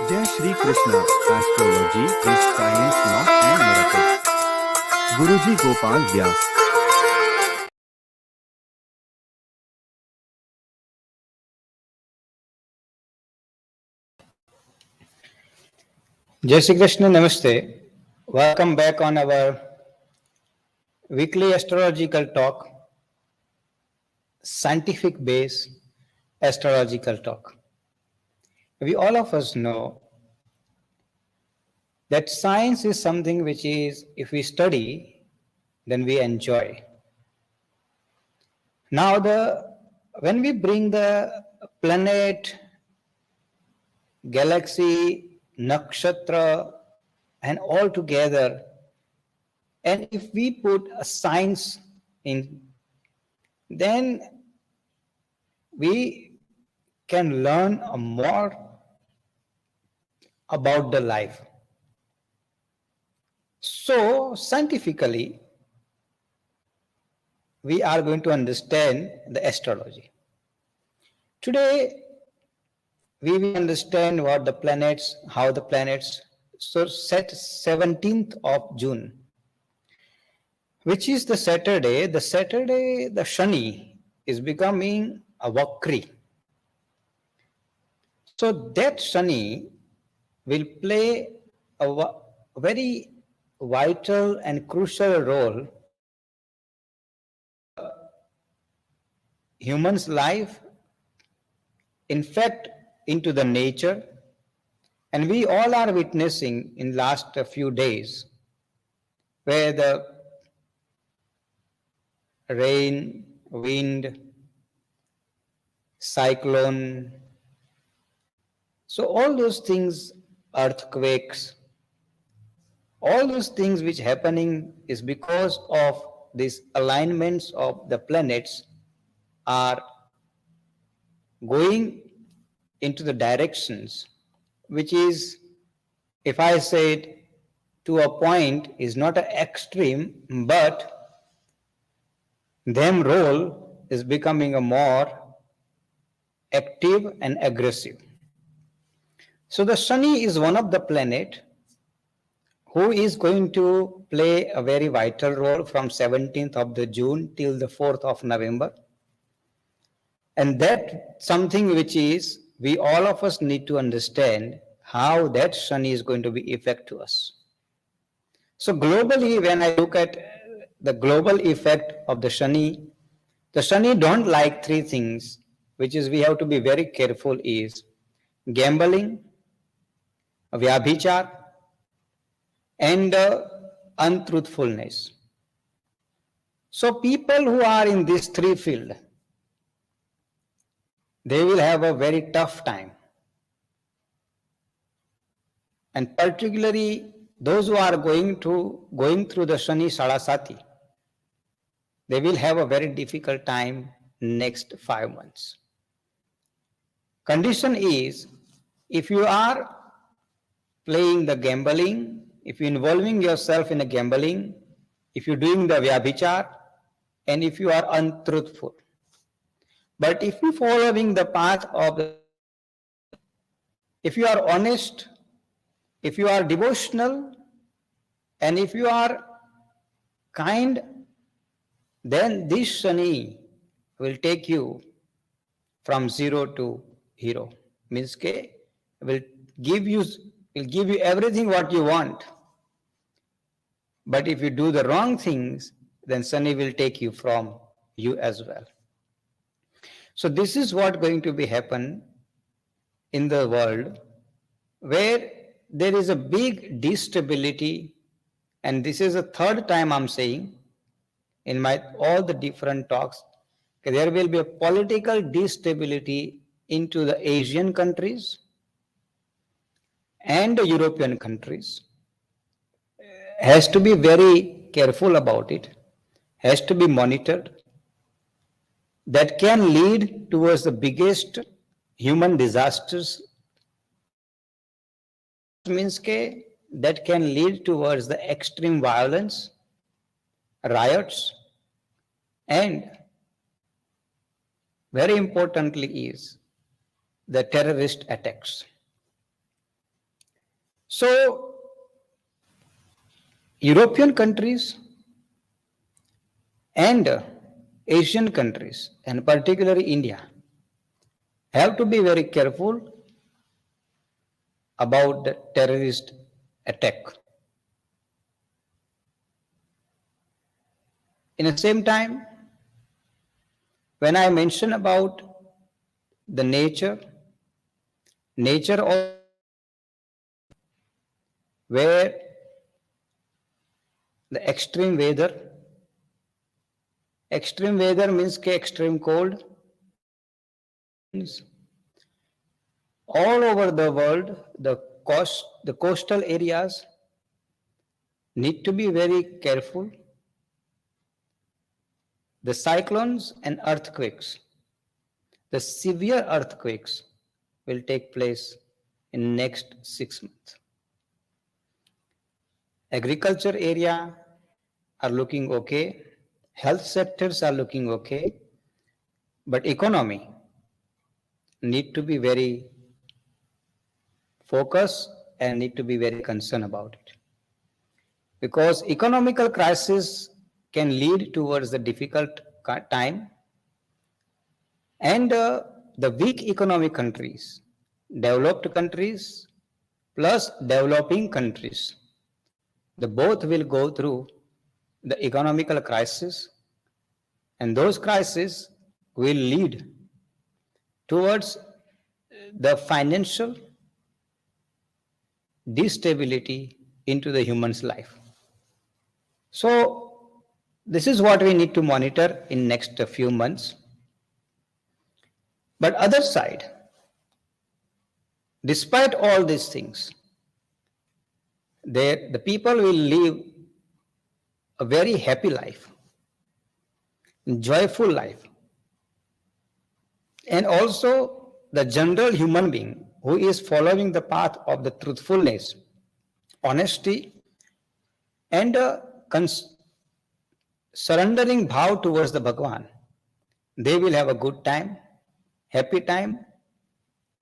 Jai Shri Krishna. Astrology is science, not and miracle. Guruji-Gopal-Vyas. Jai Shri Krishna, Namaste. Welcome back on our weekly astrological talk, scientific based astrological talk. We all of us know that science is something which is, if we study, then we enjoy. Now, when we bring the planet, galaxy, nakshatra, and all together, and if we put a science in, then we can learn more about the life. So, scientifically, we are going to understand the astrology. Today, we will understand what the planets, how the planets, so set 17th of June, which is the Saturday, the Shani is becoming a Vakri. So that Shani will play a very vital and crucial role human's life, in fact, into the nature, and we all are witnessing in last few days where the rain, wind, cyclone, so all those things, earthquakes, all those things which happening is because of these alignments of the planets are going into the directions which is, if I say it to a point, is not an extreme, but them role is becoming a more active and aggressive. So the Shani is one of the planet who is going to play a very vital role from 17th of the June till the 4th of November. And that something which is, we all of us need to understand how that Shani is going to be effect to us. So globally, when I look at the global effect of the Shani don't like three things, which is we have to be very careful, is gambling, vyabhichar, and untruthfulness. So people who are in these three fields, they will have a very tough time. And particularly those who are going through the Shani Sarasati, they will have a very difficult time next 5 months. Condition is, if you are playing the gambling, if you're involving yourself in a gambling, if you're doing the vyabhichar, and if you are untruthful. But if you're following the path of the, if you are honest, if you are devotional, and if you are kind, then this Shani will take you from zero to hero. Means will give you everything what you want. But if you do the wrong things, then Shani will take you from you as well. So this is what going to be happen in the world, where there is a big instability, and this is the third time I'm saying in my all the different talks, there will be a political instability into the Asian countries and the European countries. Has to be very careful about it, has to be monitored. That can lead towards the biggest human disasters. Means that can lead towards the extreme violence, riots, and very importantly is the terrorist attacks. So European countries and Asian countries, and particularly India, have to be very careful about the terrorist attack. In the same time, when I mention about the nature of where the extreme weather means extreme cold, all over the world, the coastal areas need to be very careful. The cyclones and earthquakes, the severe earthquakes will take place in next 6 months. Agriculture area are looking okay, health sectors are looking okay, but economy need to be very focused and need to be very concerned about it. Because economical crisis can lead towards the difficult time, and the weak economic countries, developed countries plus developing countries, the both will go through the economical crisis, and those crises will lead towards the financial destability into the human's life. So this is what we need to monitor in next few months. But other side, despite all these things, the people will live a very happy life, joyful life. And also the general human being who is following the path of the truthfulness, honesty, and surrendering vow towards the Bhagwan, they will have a good time, happy time,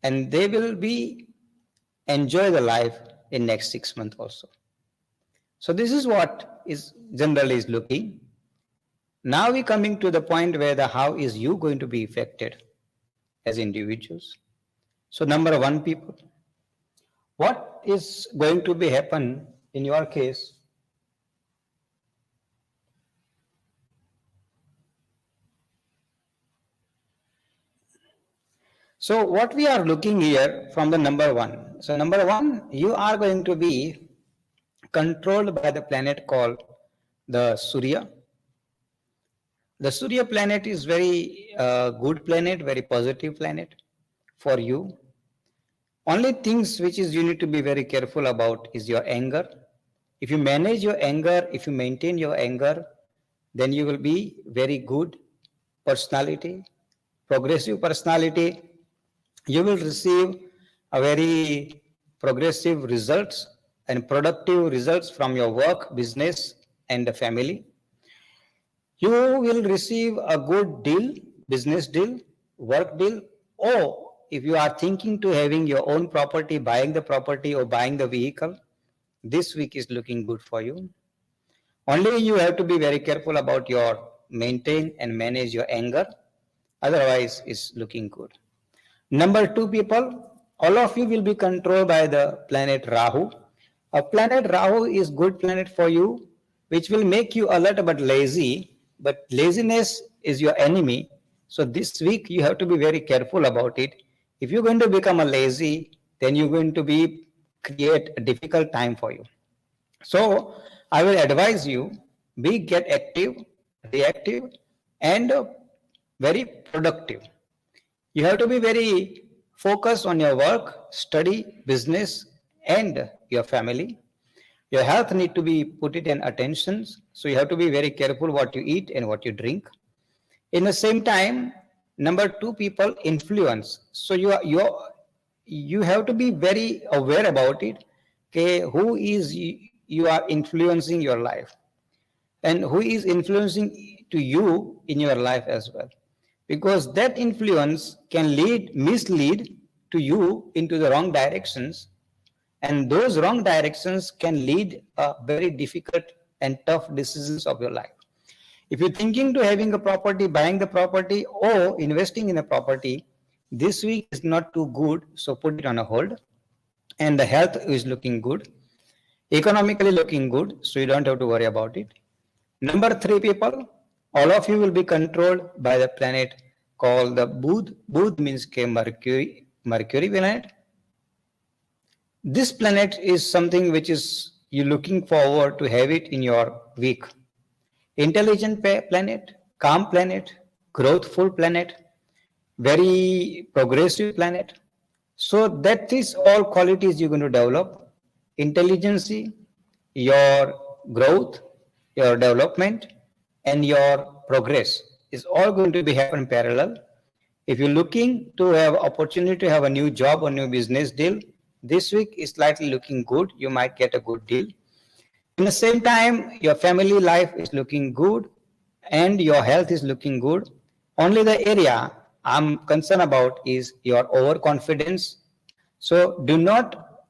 and they will be enjoy the life in next 6 months also. So this is what is generally is looking. Now we coming to the point where the how is you going to be affected as individuals. So number one, people, what is going to be happen in your case? So what we are looking here from the number one. So number one, you are going to be controlled by the planet called the Surya. The Surya planet is very good planet, very positive planet for you. Only things which is you need to be very careful about is your anger. If you manage your anger, if you maintain your anger, then you will be very good personality, progressive personality. You will receive a very progressive results and productive results from your work, business, and the family. You will receive a good deal, business deal, work deal, or if you are thinking to having your own property, buying the property or buying the vehicle, this week is looking good for you. Only you have to be very careful about your maintain and manage your anger. Otherwise, it's looking good. Number two, people, all of you will be controlled by the planet Rahu. A planet Rahu is good planet for you, which will make you alert but lazy. But laziness is your enemy. So this week you have to be very careful about it. If you're going to become a lazy, then you're going to be create a difficult time for you. So I will advise you, get active, reactive, and very productive. You have to be very focused on your work, study, business, and your family. Your health need to be put it in attention. So you have to be very careful what you eat and what you drink. In the same time, number two, people influence. So you have to be very aware about it. Okay, who is you are influencing your life, and who is influencing to you in your life as well, because that influence can mislead to you into the wrong directions, And those wrong directions can lead a very difficult and tough decisions of your life. If you're thinking to having a property, buying the property or investing in a property, this week is not too good, so put it on a hold. And the health is looking good, economically looking good, so you don't have to worry about it. Number three, people, all of you will be controlled by the planet called the Budh. Budh means Mercury planet. This planet is something which is you looking forward to have it in your week. Intelligent planet, calm planet, growthful planet, very progressive planet. So that is all qualities you're going to develop. Intelligence, your growth, your development, and your progress is all going to be happen parallel. If you're looking to have opportunity to have a new job or new business deal, this week is slightly looking good. You might get a good deal. In the same time, your family life is looking good and your health is looking good. Only the area I'm concerned about is your overconfidence. So do not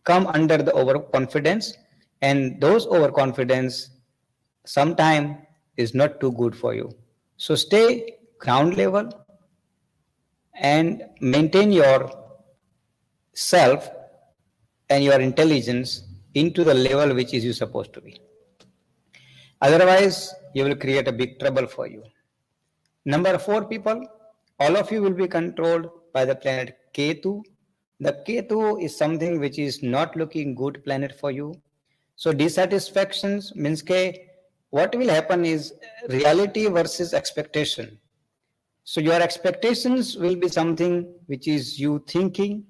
come under the overconfidence, and those overconfidence sometime is not too good for you. So stay ground level and maintain your self and your intelligence into the level which is you supposed to be. Otherwise, you will create a big trouble for you. Number four, people, all of you will be controlled by the planet Ketu. The Ketu is something which is not looking good planet for you. So dissatisfactions means what will happen is reality versus expectation. So your expectations will be something which is you thinking,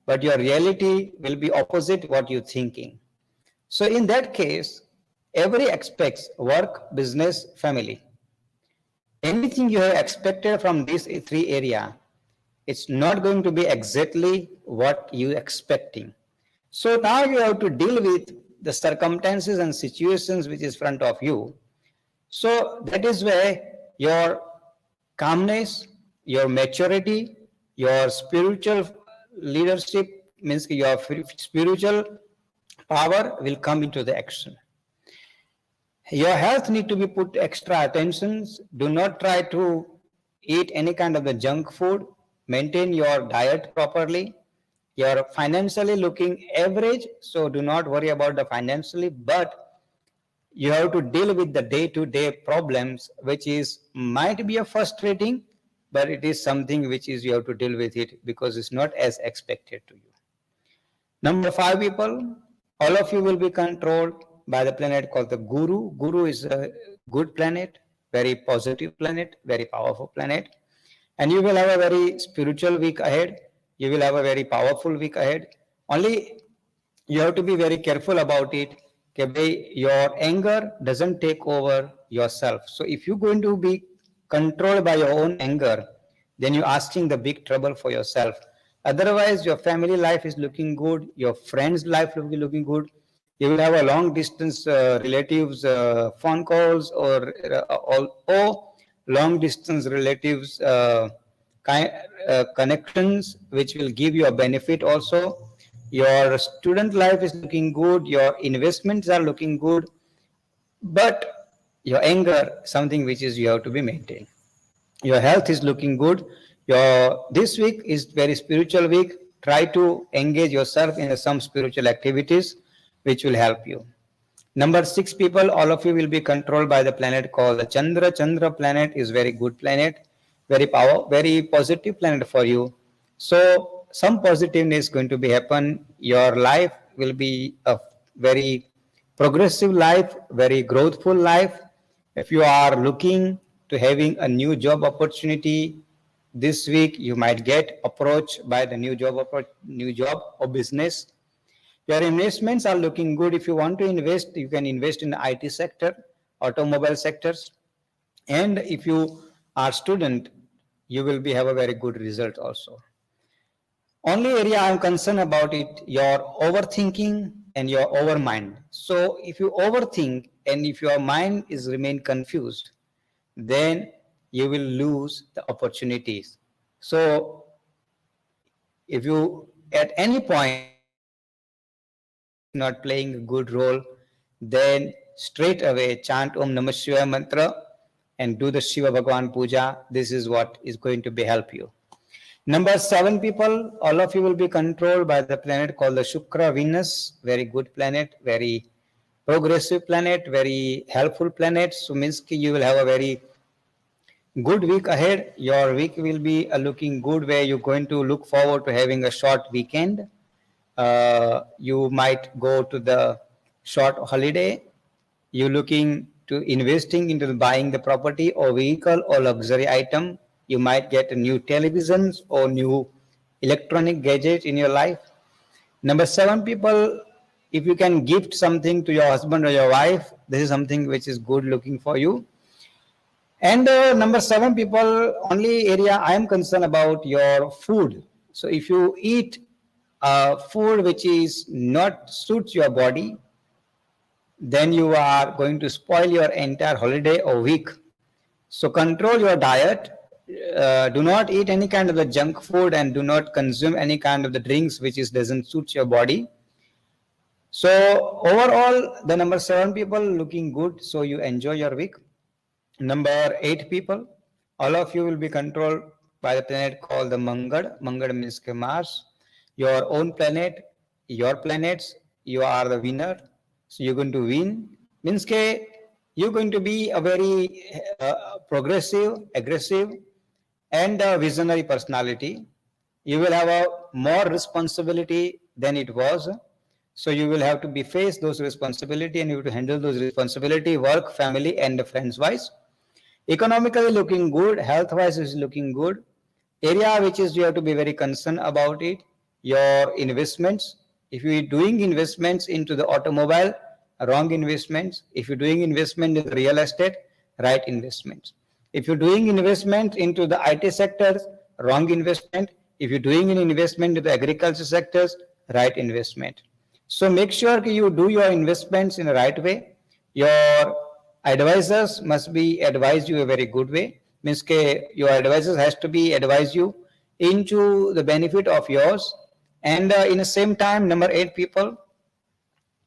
but your reality will be opposite what you thinking. So in that case, every aspects work, business, family. Anything you have expected from these three area, it's not going to be exactly what you expecting. So now you have to deal with the circumstances and situations which is front of you. So that is where your calmness, your maturity, your spiritual leadership means your spiritual power will come into the action. Your health need to be put extra attention. Do not try to eat any kind of the junk food. Maintain your diet properly. You're financially looking average, so do not worry about the financially, but you have to deal with the day-to-day problems, which is might be a frustrating, but it is something which is you have to deal with it because it's not as expected to you. Number five, people, all of you will be controlled by the planet called the Guru. Guru is a good planet, very positive planet, very powerful planet. And you will have a very spiritual week ahead. You will have a very powerful week ahead. Only you have to be very careful about it. Okay, your anger doesn't take over yourself. So if you're going to be controlled by your own anger, then you're asking the big trouble for yourself. Otherwise, your family life is looking good, your friends' life will be looking good. You will have a long distance relatives phone calls or long distance relatives connections, which will give you a benefit also. Your student life is looking good, your investments are looking good, but your anger, something which is you have to be maintained. Your health is looking good. Your this week is very spiritual week. Try to engage yourself in some spiritual activities, which will help you. Number six, people, all of you will be controlled by the planet called the Chandra. Chandra planet is very good planet, very positive planet for you. So some positiveness going to be happen. Your life will be a very progressive life, very growthful life. If you are looking to having a new job opportunity this week, you might get approached by the new job or business. Your investments are looking good. If you want to invest, you can invest in the IT sector, automobile sectors. And if you are student, you will have a very good result also. Only area I'm concerned about it, your overthinking and your overmind. So if you overthink and if your mind is remain confused, then you will lose the opportunities. So if you at any point is not playing a good role, then straight away chant Om Namah Shivaya mantra and do the Shiva Bhagwan puja. This is what is going to be help you. Number 7 people, all of you will be controlled by the planet called the Shukra Venus. Very good planet, very progressive planet, very helpful planet. So means you will have a very good week ahead. Your week will be looking good, where you're going to look forward to having a short weekend. You might go to the short holiday. You're looking to investing into buying the property or vehicle or luxury item. You might get a new televisions or new electronic gadget in your life. Number 7 people, if you can gift something to your husband or your wife, this is something which is good looking for you. And number 7 people, only area I am concerned about your food. So if you eat food which is not suits your body, then you are going to spoil your entire holiday or week. So control your diet. Do not eat any kind of the junk food and do not consume any kind of the drinks which is doesn't suit your body. So overall, the number 7 people looking good. So you enjoy your week. Number 8 people, all of you will be controlled by the planet called the Mangad. Mangad means Mars. Your own planet, your planets, you are the winner. So you're going to win. Means you're going to be a very progressive, aggressive, and visionary personality. You will have a more responsibility than it was. So you will have to be face those responsibility, and you have to handle those responsibility, work, family, and friends wise. Economically looking good, health wise is looking good. Area which is you have to be very concerned about it, your investments. If you are doing investments into the automobile, wrong investments. If you're doing investment in real estate, right investments. If you're doing investment into the IT sectors, wrong investment. If you're doing an investment in the agriculture sectors, right investment. So make sure you do your investments in the right way. Your advisors must be advise you a very good way. Means your advisors has to be advise you into the benefit of yours. And in the same time, number 8 people,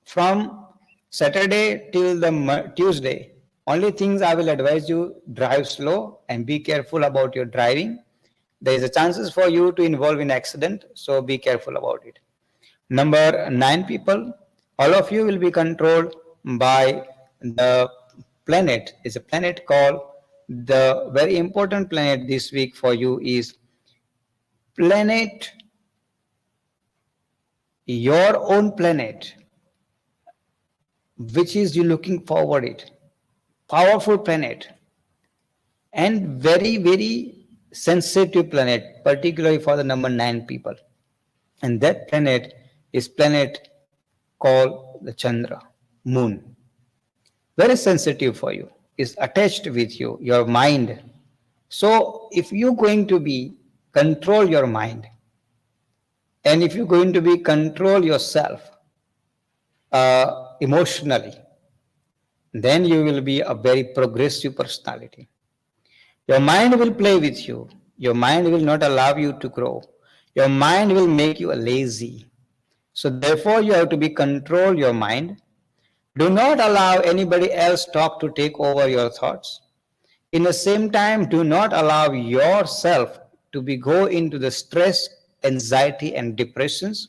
from Saturday till the Tuesday, only things I will advise you, drive slow and be careful about your driving. There is a chances for you to involve in accident, so be careful about it. Number 9 people, all of you will be controlled by the planet. Is a planet called, the very important planet this week for you is planet, your own planet, which is you looking forward it. Powerful planet and very, very sensitive planet, particularly for the number 9 people. And that planet is planet called the Chandra, moon. Very sensitive for you, is attached with you, your mind. So if you're going to be control your mind, and if you're going to be control yourself emotionally, then you will be a very progressive personality. Your mind will play with you. Your mind will not allow you to grow. Your mind will make you lazy. So therefore you have to be control your mind. Do not allow anybody else talk to take over your thoughts. In the same time, do not allow yourself to be go into the stress, anxiety, and depressions.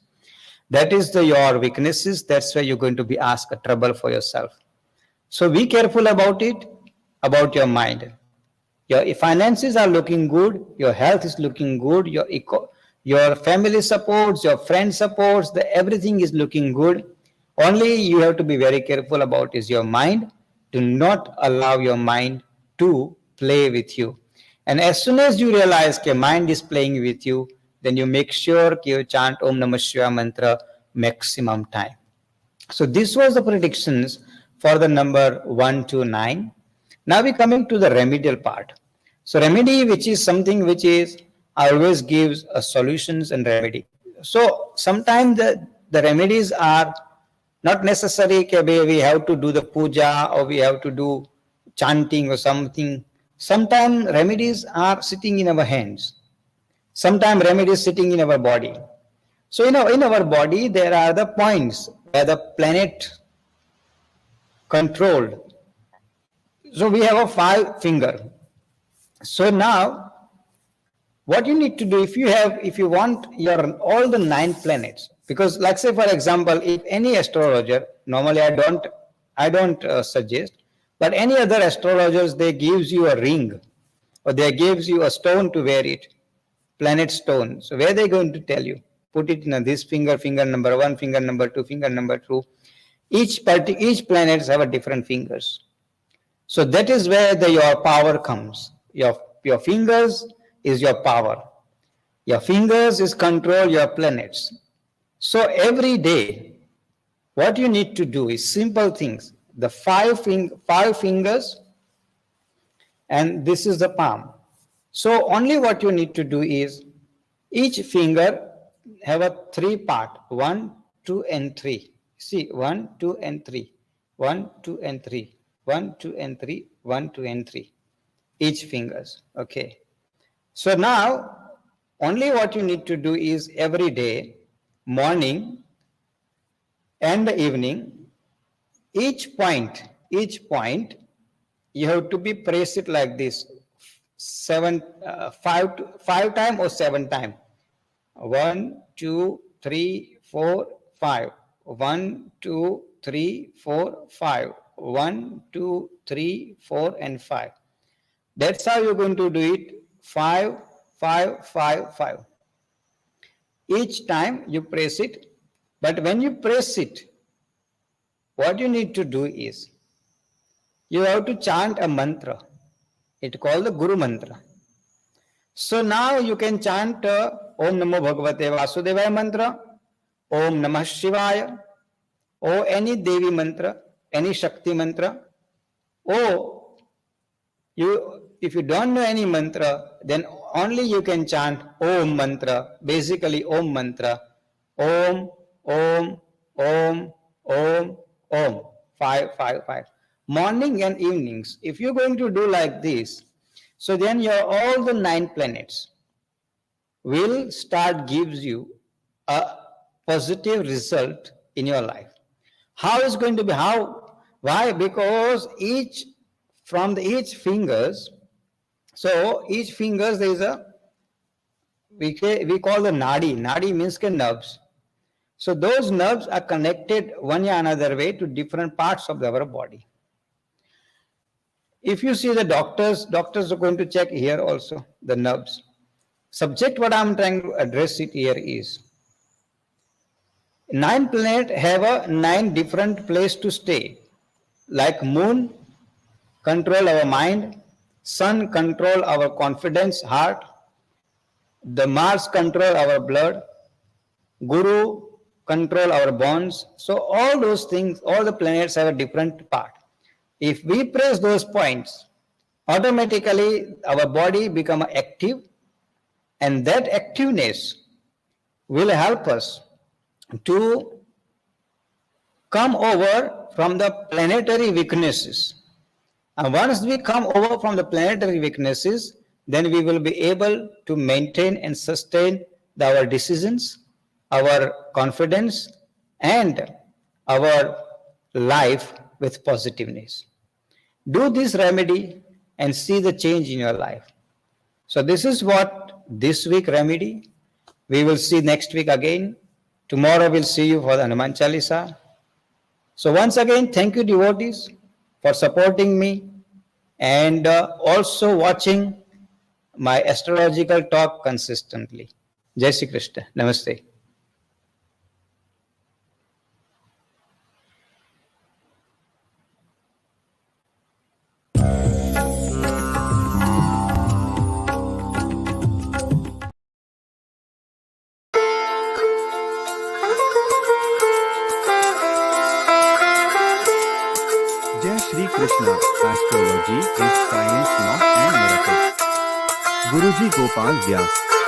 That is your weaknesses. That's why you're going to be asked a trouble for yourself. So be careful about it, about your mind. Your finances are looking good, your health is looking good, your family supports, your friend supports, everything is looking good. Only you have to be very careful about is your mind. Do not allow your mind to play with you. And as soon as you realize your mind is playing with you, then you make sure you chant Om Namah Shivaya mantra maximum time. So this was the predictions for the number 1 to 9. Now we coming to the remedial part. So remedy, which is something which is always gives a solutions and remedy. So sometimes the remedies are not necessary we have to do the puja or we have to do chanting or something. Sometimes remedies are sitting in our hands. Sometimes remedies sitting in our body. So in our body there are the points where the planet controlled. So we have a 5 finger. So now what you need to do, if you want your all the 9 planets, because like say for example, if any astrologer, normally I don't suggest, but any other astrologers, they gives you a ring or they gives you a stone to wear it, planet stone. So where they going to tell you? Put it in this finger, finger number 1, finger number 2, finger number 2. Each planets have a different fingers. So that is where your power comes. Your fingers is your power. Your fingers is control your planets. So every day, what you need to do is simple things. The 5 fingers, and this is the palm. So only what you need to do is each finger have a 3 part, 1, 2, and 3. See, 1, 2, and 3, 1, 2, and 3, 1, 2, and 3, 1, 2, and 3. Each fingers, okay. So now, only what you need to do is every day, morning and the each point, you have to be press it like this, 5 times or 7 times. 1, 2, 3, 4, 5. 1, 2, 3, 4, 5. 1, 2, 3, 4, and 5. That's how you're going to do it. 5, 5, 5, 5. Each time you press it, but when you press it, what you need to do is you have to chant a mantra. It's called the Guru mantra. So now you can chant Om Namo Bhagavate Vasudevaya mantra, Om Namah Shivaya, or any Devi mantra, any Shakti mantra. Or if you don't know any mantra, then only you can chant Om mantra, basically Om mantra. Om, Om, Om, Om, Om. 5, 5, 5. Morning and evenings. If you're going to do like this, so then all the 9 planets will start gives you a positive result in your life. How is going to be? How? Why? Because each fingers, so each fingers there is we call the nadi. Nadi means nerves. So those nerves are connected one or another way to different parts of our body. If you see the doctors are going to check here also the nerves. Subject what I'm trying to address it here is 9 planets have a 9 different place to stay. Like moon control our mind, sun control our confidence, heart, the Mars control our blood, Guru control our bones. So all those things, all the planets have a different part. If we press those points, automatically our body become active, and that activeness will help us to come over from the planetary weaknesses. And once we come over from the planetary weaknesses, then we will be able to maintain and sustain our decisions, our confidence, and our life with positiveness. Do this remedy and see the change in your life. So this is what this week remedy. We will see next week again. Tomorrow we'll see you for the Hanuman Chalisa. So once again, thank you devotees for supporting me and also watching my astrological talk consistently. Jai Shri Krishna. Namaste. Jai Shri Krishna. Astrology is science, not an miracle. Guruji-Gopal-Vyas.